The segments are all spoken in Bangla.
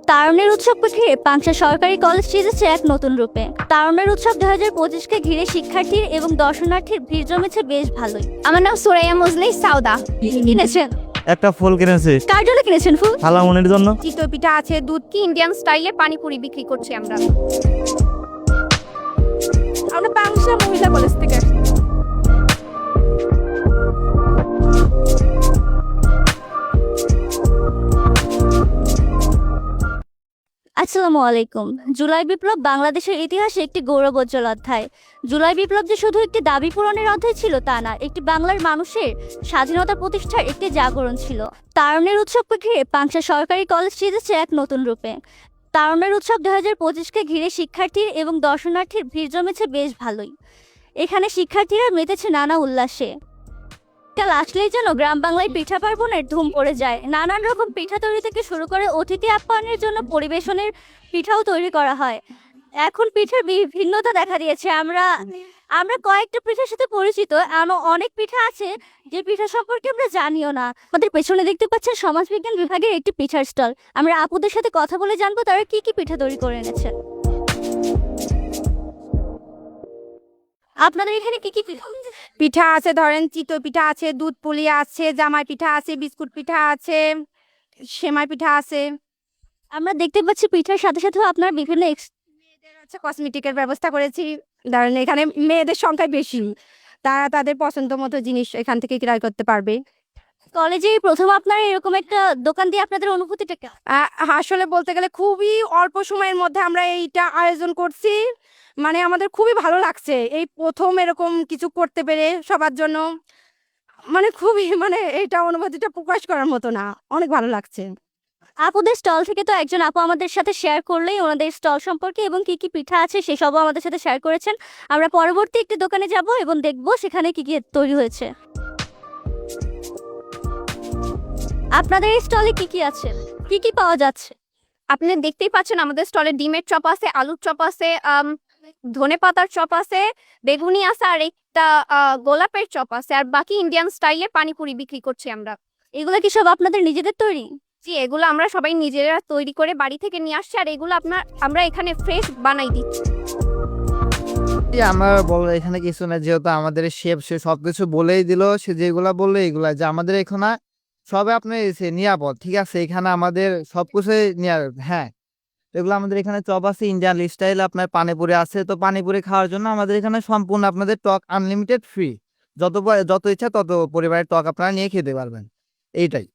তারুণ্যের উৎসবকে ঘিরে পাংশা সরকারি কলেজ সেজেছে এক নতুন রূপে। তারুণ্যের উৎসব 2025কে ঘিরে শিক্ষার্থীর এবং দর্শনার্থীর ভিড় জমেছে বেশ ভালোই। আমার নাম সুরাইয়া মজলি সাউদা। কিনেছেন? একটা ফুল কিনেছি কার জন্য কিনেছেন ফুল? খালামনির জন্য। চিতই পিঠা আছে, দুধ কি ইন্ডিয়ান স্টাইলে পানিপুরি বিক্রি করছি আমরা। আমরা পাংশা মহিলা কলেজ থেকে আসছি। আসসালামু আলাইকুম। জুলাই বিপ্লব বাংলাদেশের ইতিহাসে একটি গৌরবোজ্জ্বল অধ্যায়। জুলাই বিপ্লব যে শুধু একটি দাবি পূরণের অধ্যায় ছিল তা না, একটি বাংলার মানুষের স্বাধীনতা প্রতিষ্ঠার একটি জাগরণ ছিল। তারুণ্যের উৎসবকে ঘিরে পাংশা সরকারি কলেজ সেজেছে এক নতুন রূপে। তারুণ্যের উৎসব 2025কে ঘিরে শিক্ষার্থীর এবং দর্শনার্থীর ভিড় জমেছে বেশ ভালোই। এখানে শিক্ষার্থীরা মেতেছে নানা উল্লাসে। কাল আসলেই যেন গ্রাম বাংলায় পিঠা পার্বণের ধুম পড়ে যায়। নানান রকম পিঠা তৈরি থেকে শুরু করে অতিথি আপ্যায়নের জন্য পরিবেশনের পিঠাও তৈরি করা হয়। এখন পিঠার ভিন্নতা দেখা দিয়েছে। আমরা কয়েকটা পিঠার সাথে পরিচিত, এমন অনেক পিঠা আছে যে পিঠা সম্পর্কে আমরা জানিও না। আমাদের পেছনে দেখতে পাচ্ছেন সমাজবিজ্ঞান বিভাগের একটি পিঠার স্টল। আমরা আপুদের সাথে কথা বলে জানবো তারা কি কি পিঠা তৈরি করে এনেছে। আপনাদের এখানে কি কি পিঠা আছে, ধরেন চিতই পিঠা আছে, দুধ পুলি আছে, জামাই পিঠা আছে, বিস্কুট পিঠা আছে, সেমাই পিঠা আছে। আমরা দেখতে পাচ্ছি পিঠার সাথে সাথেও আপনার বিভিন্ন মেয়েদের হচ্ছে কসমেটিকের ব্যবস্থা করেছি। ধরেন এখানে মেয়েদের সংখ্যা বেশি, তারা তাদের পছন্দ মতো জিনিস এখান থেকে ক্রয় করতে পারবে। কলেজে প্রথম আপনার এরকম একটা দোকান দিয়ে আপনাদের অনুভূতিটা কেমন? আসলে বলতে গেলে খুবই অল্প সময়ের মধ্যে আমরা এইটা আয়োজন করছি, মানে আমাদের খুবই ভালো লাগছে এই প্রথম এরকম কিছু করতে পেরে সবার জন্য। মানে খুবই এইটা অনুভূতিটা প্রকাশ করার মতো না, অনেক ভালো লাগছে। আপুদের স্টল থেকে তো একজন আপু আমাদের সাথে শেয়ার করলেই ওনাদের স্টল সম্পর্কে এবং কি কি পিঠা আছে সেসবও আমাদের সাথে শেয়ার করেছেন। আমরা পরবর্তী একটি দোকানে যাব এবং দেখব সেখানে কি কি তৈরি হয়েছে। আপনাদের এই স্টলে কি কি আছে, কি কি পাওয়া যাচ্ছে? আপনি দেখতেই পাচ্ছেন আমাদের স্টলে ডিমের চপ আছে, আলুর চপ আছে, ধনে পাতার চপ আছে, বেগুনি আছে, আর একটা গোলাপের চপ আছে, আর বাকি ইন্ডিয়ান স্টাইলে পানিপুরি বিক্রি করছি আমরা। এগুলো কি সব আপনাদের নিজেদের তৈরি? জি, এগুলো আমরা সবাই নিজেরা তৈরি করে বাড়ি থেকে নিয়ে আসছি, আর এগুলো আমরা এখানে ফ্রেশ বানাই দিচ্ছি। আমার বলো এখানে কিছু না, যেহেতু আমাদের শেফ সে সবকিছু বলেই দিল, সে যেগুলা বললো এগুলা যে আমাদের এখানে সবে আপনি নিরাপদ, ঠিক আছে। এখানে আমাদের সবকিছু হ্যাঁ, এগুলো আমাদের এখানে চপ আছে, ইন্ডিয়ান স্টাইল আপনার পানিপুরি আছে। তো পানিপুরি খাওয়ার জন্য আমাদের এখানে সম্পূর্ণ আপনাদের টক আনলিমিটেড ফ্রি, যত ইচ্ছা তত পরিবারের টক আপনারা নিয়ে খেতে পারবেন, এইটাই।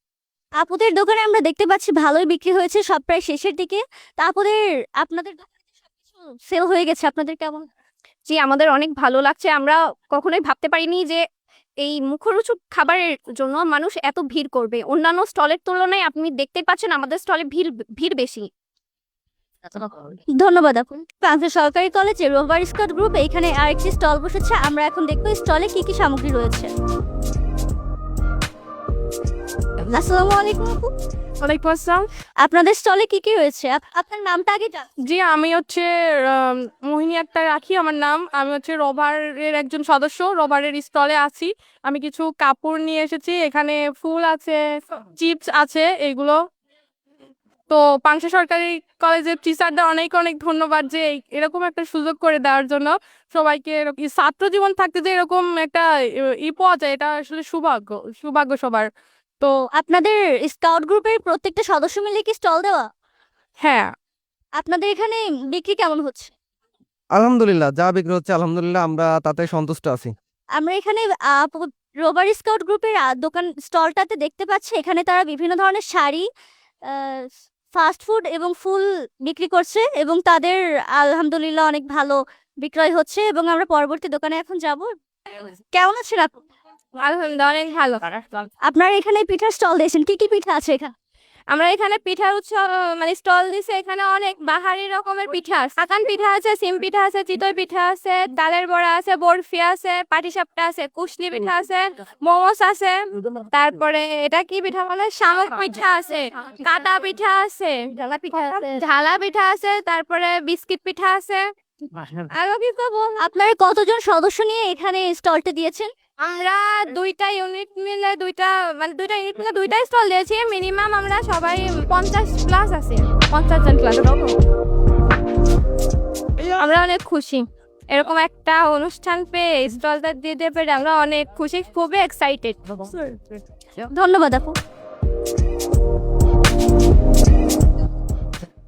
আপুদের দোকানে আমরা দেখতে পাচ্ছি ভালোই বিক্রি হয়েছে, সব প্রায় শেষের দিকে। তা আপনাদের দোকানে সবকিছু সেল হয়ে গেছে, আপনাদের কেমন? জি, আমাদের অনেক ভালো লাগছে। আমরা কখনোই ভাবতে পারিনি যে এই মুখরোচক খাবারের জন্য মানুষ এত ভিড় করবে। অন্যান্য স্টলের তুলনায় আপনি দেখতেই পাচ্ছেন আমাদের স্টলে ভিড় বেশি। ধন্যবাদ আপু। পাংশা সরকারি কলেজে রোভার স্কাউট গ্রুপ এখানে আরেকটি স্টল বসেছে। আমরা এখন দেখবো স্টলে কি কি সামগ্রী রয়েছে। আসসালামু আলাইকুম আপু। ওয়ালাইকুম আসসালাম। আপনাদের স্টলে কি কি রয়েছে? আপনার নামটা আগে জি, আমি হচ্ছে মোহিনী আক্তার রাখি আমার নাম। আমি হচ্ছে রবারের একজন সদস্য, রবারের স্টলে আছি। আমি কিছু কাপড় নিয়ে এসেছি, এখানে ফুল আছে, চিপস আছে, এগুলো। তো পাংশা সরকারি কলেজের টিচারদের অনেক অনেক ধন্যবাদ যে এরকম একটা সুযোগ করে দেওয়ার জন্য সবাইকে। ছাত্র জীবন থাকতে যে এরকম একটা পাওয়া যায়, এটা আসলে সৌভাগ্য সবার। তো আপনাদের স্কাউট গ্রুপের প্রত্যেকটা সদস্য মিলে কি স্টল দেওয়া? হ্যাঁ। আপনাদের এখানে বিক্রি কেমন হচ্ছে? আলহামদুলিল্লাহ, যা বিক্রি হচ্ছে আলহামদুলিল্লাহ আমরা তাতে সন্তুষ্ট আছি। আমরা এখানে রোভার স্কাউট গ্রুপের দোকান স্টলটাতে দেখতে পাচ্ছি এখানে তারা বিভিন্ন ধরনের শাড়ি, ফাস্ট ফুড এবং ফুল বিক্রি করছে এবং তাদের আলহামদুলিল্লাহ অনেক ভালো বিক্রয় হচ্ছে। এবং আমরা পরবর্তী দোকানে এখন যাব। কেমন আছেন আপু? আলহামদুলিল্লাহ অনেক ভালো। আপনার এখানে পিঠার স্টল দিয়েছেন, কি কি পিঠা আছে এখানে? আমরা এখানে পিঠার উৎসব স্টল দিছে। এখানে অনেক বাহারি রকমের পিঠা আছে, আকান পিঠা আছে, সিম পিঠা আছে, চিতই পিঠা আছে, ডালের বড়া আছে, বরফি আছে, পাটিসাপটা আছে, কুশলি পিঠা আছে, মোমোস আছে, তারপরে এটা কি পিঠা বলে, শামুক পিঠা আছে, কাটা পিঠা আছে, ঢালা পিঠা আছে, তারপরে বিস্কিট পিঠা আছে। আরো কি করবো? আপনারা কতজন সদস্য নিয়ে এখানে স্টলটা দিয়েছেন? আমরা দুইটা ইউনিট মিলে দুইটা স্টল দিয়েছি। মিনিমাম আমরা সবাই 50+ আছে। 50 জন ক্লাস। আমরা অনেক খুশি এরকম একটা অনুষ্ঠান পেয়ে স্টলটা দিতে পেরে আমরা অনেক খুশি, খুবই এক্সাইটেড। ধন্যবাদ আপু।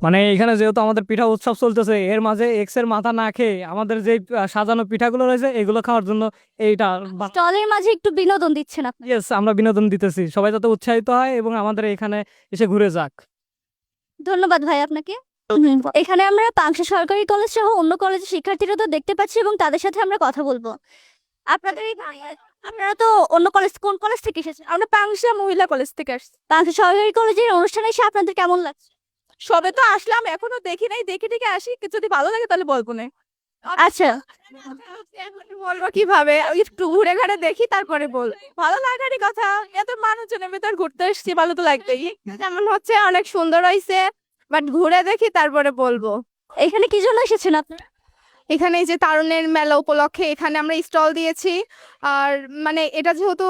মানে এখানে যেহেতু আমাদের পিঠা উৎসব চলতেছে, এর মাঝে এক্স এর মাথা না খেয়ে আমাদের যে সাজানো পিঠাগুলো রয়েছে এগুলো খাওয়ার জন্য এইটা স্টলের মাঝে একটু বিনোদন দিচ্ছেন আপনি। ইয়েস, আমরা বিনোদন দিতেছি, সবাই যাতে উৎসাহিত হয় এবং আমাদের এখানে এসে ঘুরে যাক। ধন্যবাদ ভাই আপনাকে। এখানে আমরা পাংশা সরকারি কলেজ সহ অন্য কলেজের শিক্ষার্থীরা তো দেখতে পাচ্ছি এবং তাদের সাথে আমরা কথা বলবো। আপনাদের আপনারা তো অন্য কলেজ, কোন কলেজ থেকে এসেছেন? আমরা পাংশা মহিলা কলেজ থেকে আসছি। পাংশা সরকারি কলেজের অনুষ্ঠানে এসে আপনাদের কেমন লাগছে? সবে তো আসলাম, এখনো দেখি নাই, দেখে দেখে আসি, যদি ভালো লাগে তাহলে বলবো না। আচ্ছা, বলবো কিভাবে, একটু ঘুরে ঘাড়ে দেখি তারপরে বল। ভালো লাগারই কথা, এত মানুষজনের ভেতর ঘুরতে এসছি, ভালো তো লাগবেই। যেমন হচ্ছে অনেক সুন্দর হয়েছে, বাট ঘুরে দেখি তারপরে বলবো। এখানে কি জন্য এসেছেন আপনারা? এখানে এই যে তারুণ্যের মেলা উপলক্ষে এখানে আমরা স্টল দিয়েছি। আর মানে এটা যেহেতু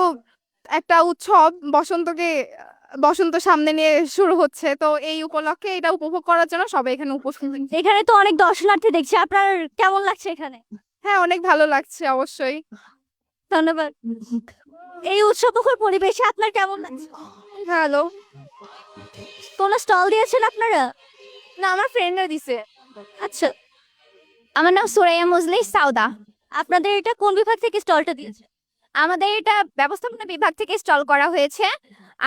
একটা উৎসব, বসন্ত সামনে নিয়ে শুরু হচ্ছে, তো এই উপলক্ষে এটা উপভোগ করার জন্য সবাই এখানে উপস্থিত। এখানে তো অনেক দর্শনার্থী দেখছি, আপনার কেমন লাগছে এখানে? হ্যাঁ, অনেক ভালো লাগছে অবশ্যই। ধন্যবাদ। এই উৎসবমুখর পরিবেশে আপনার কেমন লাগছে? ভালো। কোনো স্টল দিয়েছেন আপনারা? না, আমার ফ্রেন্ডরা দিছে। আচ্ছা, আমার নাম সুরাইয়া মজলিস সাউদা। আপনাদের এটা কোন বিভাগ থেকে স্টলটা দিয়েছে? আমাদের এটা ব্যবস্থাপনা বিভাগ থেকে স্টল করা হয়েছে।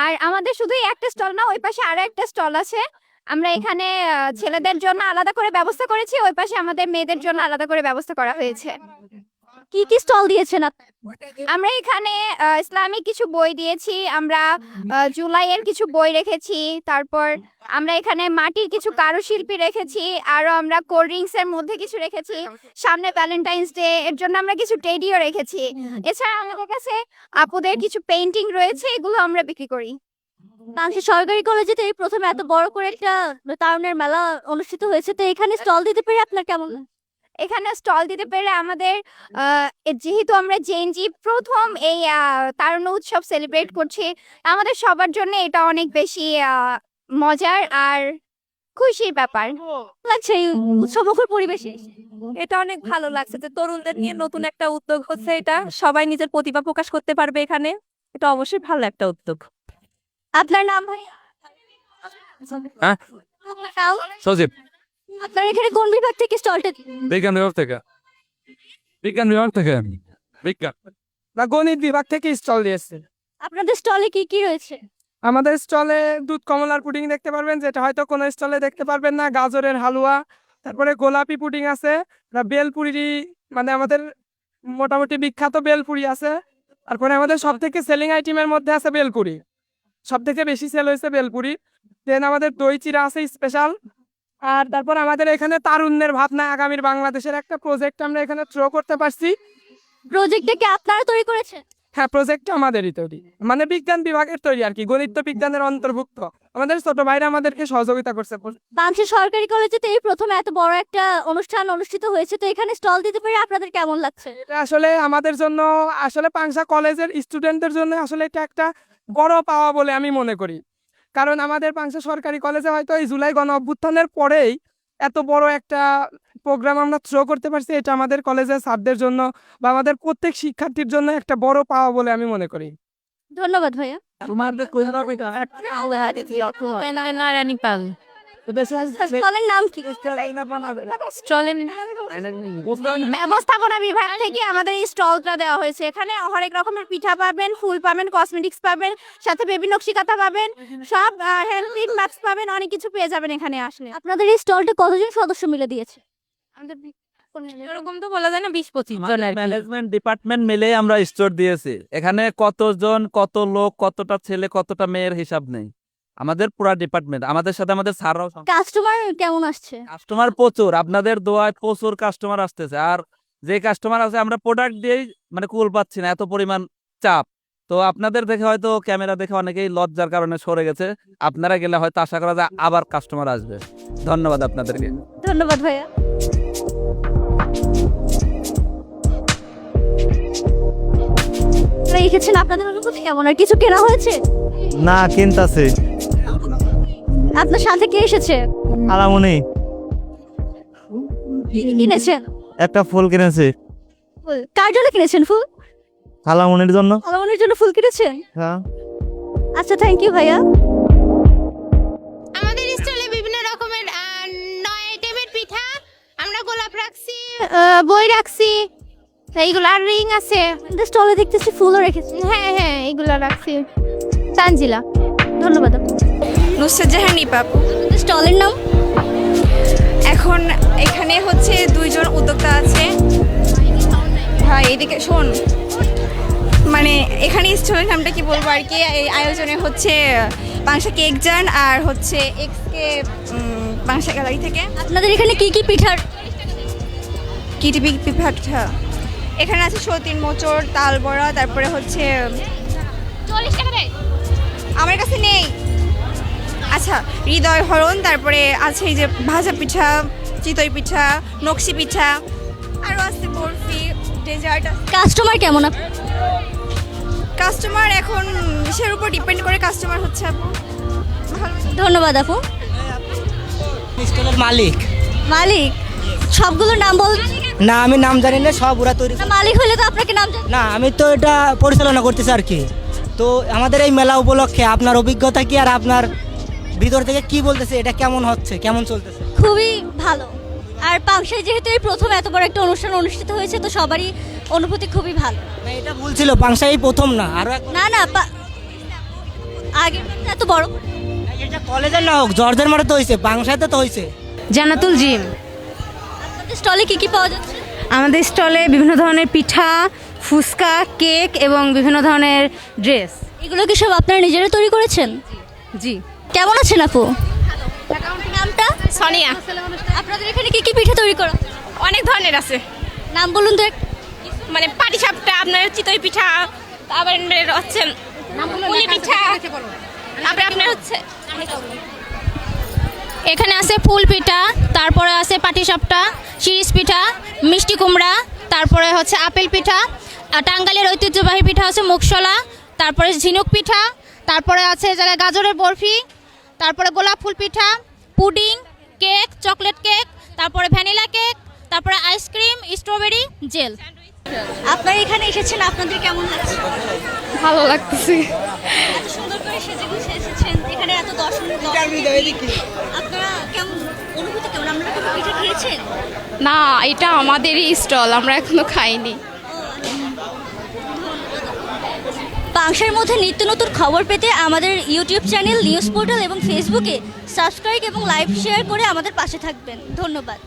আর আমাদের শুধুই একটা স্টল না, ওই পাশে আরো একটা স্টল আছে। আমরা এখানে ছেলেদের জন্য আলাদা করে ব্যবস্থা করেছি, ওই পাশে আমাদের মেয়েদের জন্য আলাদা করে ব্যবস্থা করা হয়েছে। কি কি স্টল দিয়েছেন আপনি? আমরা এখানে ইসলামিক কিছু বই দিয়েছি, আমরা জুলাইয়ের কিছু বই রেখেছি, তারপর আমরা এখানে মাটির কিছু কারুশিল্পী রেখেছি, আরো আমরা কোল্ড ড্রিঙ্কস এর মধ্যে কিছু রেখেছি। সামনে ভ্যালেন্টাইন্স ডে, এর জন্য আমরা কিছু টেডিও রেখেছি। এছাড়া আমাদের কাছে আপুদের কিছু পেইন্টিং রয়েছে, এগুলো আমরা বিক্রি করি। পাংশা সরকারি কলেজে তো এই প্রথম এত বড় করে একটা তারুণ্যের মেলা অনুষ্ঠিত হয়েছে, তো এখানে স্টল দিতে পেরে আপনার কেমন লাগে? এখানে স্টল দিতে পেরে আমাদের যেহেতু আমরা জেএনজি প্রথম এই তারুণ্য উৎসব সেলিব্রেট করছি, আমাদের সবার জন্য এটা অনেক বেশি মজার আর খুশির ব্যাপার। লাগছে এই উৎসবমুখর পরিবেশে? এটা অনেক ভালো লাগছে যে তরুণদের নিয়ে নতুন একটা উদ্যোগ হচ্ছে, এটা সবাই নিজের প্রতিভা প্রকাশ করতে পারবে এখানে, এটা অবশ্যই ভালো একটা উদ্যোগ। আপনার নাম ভাই? হ্যাঁ? আপনার নাম? সজীব, আপনার এখানে কোন বিভাগ থেকে স্টলটা? বিজ্ঞান বিভাগ থেকে। বিজ্ঞান না, গণিত বিভাগ থেকে স্টল দিয়েছে। আপনাদের স্টলে কি কি রয়েছে? আমাদের স্টলে দুধ কমলার পুডিং দেখতে পারবেন, যেটা হয়তো কোনো স্টলে দেখতে পারবেন না। গাজরের হালুয়া, তারপরে গোলাপি পুডিং আছে, বেলপুরি, মানে আমাদের মোটামুটি বিখ্যাত বেলপুরি আছে। তারপরে আমাদের সব থেকে সেলিং আইটেমের মধ্যে আছে বেলপুরি, সব থেকে বেশি সেল হয়েছে বেলপুরি। দেন আমাদের দই চিরা আছে স্পেশাল। আর তারপর আমাদের এখানে তারুণ্যের ভাবনা, আগামীর বাংলাদেশের একটা প্রজেক্ট আমরা এখানে থ্রো করতে পারছি। প্রজেক্টটা কি আপনারা তৈরি করেছেন? হ্যাঁ, প্রজেক্ট আমাদেরই তৈরি, মানে বিজ্ঞান বিভাগের তৈরি আর কি, গণিত বিজ্ঞানের অন্তর্ভুক্ত। আমাদের ছোট ভাইরা আমাদেরকে সহযোগিতা করছে। পাংশা সরকারি কলেজে তো এই প্রথম এত বড় একটা অনুষ্ঠান অনুষ্ঠিত হয়েছে, তো এখানে স্টল দিতে পেরে আপনাদের কেমন লাগছে? এটা আসলে আমাদের জন্য, আসলে পাংশা কলেজের স্টুডেন্টদের জন্য আসলে এটা একটা বড় পাওয়া বলে আমি মনে করি। কারণ আমাদের পাংশা সরকারি কলেজে হয়তো এই জুলাই গণ অভ্যুত্থানের পরেই এত বড় একটা প্রোগ্রাম আমরা থ্রো করতে পারছি, এটা আমাদের কলেজের ছাত্রদের জন্য বা আমাদের প্রত্যেক শিক্ষার্থীর জন্য একটা বড় পাওয়া বলে আমি মনে করি। ধন্যবাদ ভাইয়া। স্টলের নাম কি? ব্যবস্থাপনা বিভাগ থেকে আমাদের এই স্টলটা দেওয়া হয়েছে। এখানে হরেক রকমের পিঠা পাবেন, ফুল পাবেন, কসমেটিক্স পাবেন, সাথে বেবি নকশি কাঁথা পাবেন, সব হ্যান্ডমেড ম্যাক্স পাবেন, অনেক কিছু পেয়ে যাবেন এখানে আসলে। আপনাদের এই স্টলটা কতজন সদস্য মিলে দিয়েছে? আমাদের এরকম তো বলা যায় না, 20-25 জন আর কি। ম্যানেজমেন্ট ডিপার্টমেন্ট মিলে আমরা স্টোর দিয়েছি। এখানে কতজন, কত লোক, কতটা ছেলে, কতটা মেয়ের হিসাব নেই। আমাদের পুরো ডিপার্টমেন্ট, আমাদের সাথে আমাদের স্যাররাও। কাস্টমার কেমন আসছে? কাস্টমার প্রচুর, আপনাদের দোয়ায় প্রচুর কাস্টমার আসতেছে। আর যে কাস্টমার আছে আমরা প্রোডাক্ট দিয়েই মানে কুল পাচ্ছি না, এত পরিমাণ চাপ। তো আপনাদের দেখে হয়তো, ক্যামেরা দেখে অনেকেই লজ্জার কারণে সরে গেছে। আপনারা গেলে হয়তো আশা করা যায় আবার কাস্টমার আসবে। ধন্যবাদ আপনাদেরকে। ধন্যবাদ ভাইয়া। রেখেছেন আপনাদের অনুভূতি কেমন? আর কিছু কেনা হয়েছে? না, কিনতাছে। আপনার সাথে কে এসেছে? আলামনি কি কিনেছেন? একটা ফুল কিনেছি ফুল কার জন্য কিনেছেন ফুল? আলামনির জন্য। আলামনের জন্য ফুল কিনেছেন? হ্যাঁ। আচ্ছা, থ্যাংক ইউ ভাইয়া। আমাদের স্টলে বিভিন্ন রকমের 9 আইটেমের পিঠা, আমরা গোলাপ রাখছি, বই রাখছি, এইগুলো আর রিং আছে। আমাদের স্টলে দেখতেছি ফুলও রেখেছে। হ্যাঁ হ্যাঁ এইগুলো রাখছি। তানজিলা। ধন্যবাদ আপু। নুসরাত জাহান নিপাপ। আপনাদের স্টলের নাম? এখন এখানে হচ্ছে 2 জন উদ্যোক্তা আছে। ভাই এদিকে শোন, মানে এখানে স্টলের নামটা কি বলবো আর কি, এই আয়োজনে হচ্ছে পাংশা কেক জান আর হচ্ছে এক্স কে পাংশা গ্যালারি থেকে আপনাদের এখানে কি কি পিঠার? কিটিপি পিঠা এখানে আছে সতীন মোচড়, তাল বড়া, তারপরে হচ্ছে 40 টাকা দেয়। আমার কাছে নেই। আচ্ছা, হৃদয় হরণ, তারপরে আছে এই যে ভাজা পিঠা, চিতই পিঠা, নকশি পিঠা, আরও আছে বরফি, ডেজার্ট। কাস্টমার কেমন আপু? কাস্টমার এখন সের উপর ডিপেন্ড করে কাস্টমার হচ্ছে আপু। ভালো। ধন্যবাদ আপু। স্টলের মালিক। মালিক? সবগুলোর নাম বল। না আমি নাম জানি না, সব ওরা তৈরি না, মালিক হলে তো আপনাকে নাম জানি। না আমি তো এটা পরিচালনা করতেছি আর কি। তো আমাদের এই মেলা উপলক্ষে আপনার অভিজ্ঞতা কি, আর আপনার ভিতর থেকে কি বলতেছে, এটা কেমন হচ্ছে, কেমন চলতেছে? খুবই ভালো। আর পাংশায় যেহেতু এই প্রথম এত বড় একটা অনুষ্ঠান অনুষ্ঠিত হয়েছে, তো সবারই অনুভূতি খুবই ভালো। না এটা ভুল ছিল, পাংশা এই প্রথম না, আরো না না, আগের এত বড় এটা কলেজের না হোক, জর্জের মাঠে তো হয়েছে, পাংশাতে তো হয়েছে। জান্নাতুল জিম। আপনাদের স্টলে কি কি পাওয়া যাচ্ছে? আমাদের স্টলে বিভিন্ন ধরনের পিঠা, ফুচকা, কেক এবং বিভিন্ন ধরনের ড্রেস। এগুলো কি সব আপনারা নিজেরা তৈরি করেছেন? জি। কেমন আছেন আপু? নামটা? সোনিয়া। আপনাদের এখানে কি কি পিঠা তৈরি করা? অনেক ধরনের আছে, নাম বলুন তো এক। মানে পাটিসাপটা, আপনার চিতই পিঠা, আবার হচ্ছে পুলি পিঠা, তারপরে আপনার হচ্ছে এখানে আছে ফুল পিঠা, তারপরে আছে পাটিসাপটা, শিরিষ পিঠা, মিষ্টি কুমড়া, তারপরে হচ্ছে আপেল পিঠা, আর টাঙ্গাইলের ঐতিহ্যবাহী পিঠা হচ্ছে মুগশলা, তারপরে ঝিনুক পিঠা, তারপরে আছে এই জায়গায় গাজরের বরফি, তারপরে গোলাপ ফুল পিঠা, পুডিং, কেক, চকলেট কেক, তারপরে ভ্যানিলা কেক, তারপরে আইসক্রিম, স্ট্রবেরি, জেল। আপনারা এখানে এসেছেন, আপনাদের কেমন লাগছে? ভালো লাগতেছে। এত সুন্দর করে সেজে গুছে এসেছেন, এখানে এত দর্শক। আপনারা কেমন অনুভূতি কেমন? আপনারা কোনো পিঠা খেয়েছেন? না, এটা আমাদেরই স্টল, আমরা এখনো খাইনি। পাংশার মধ্যে নিত্য নতুন খবর পেতে আমাদের ইউটিউব চ্যানেল, নিউজ পোর্টাল এবং ফেসবুকে সাবস্ক্রাইব এবং লাইভ শেয়ার করে আমাদের পাশে থাকবেন। ধন্যবাদ।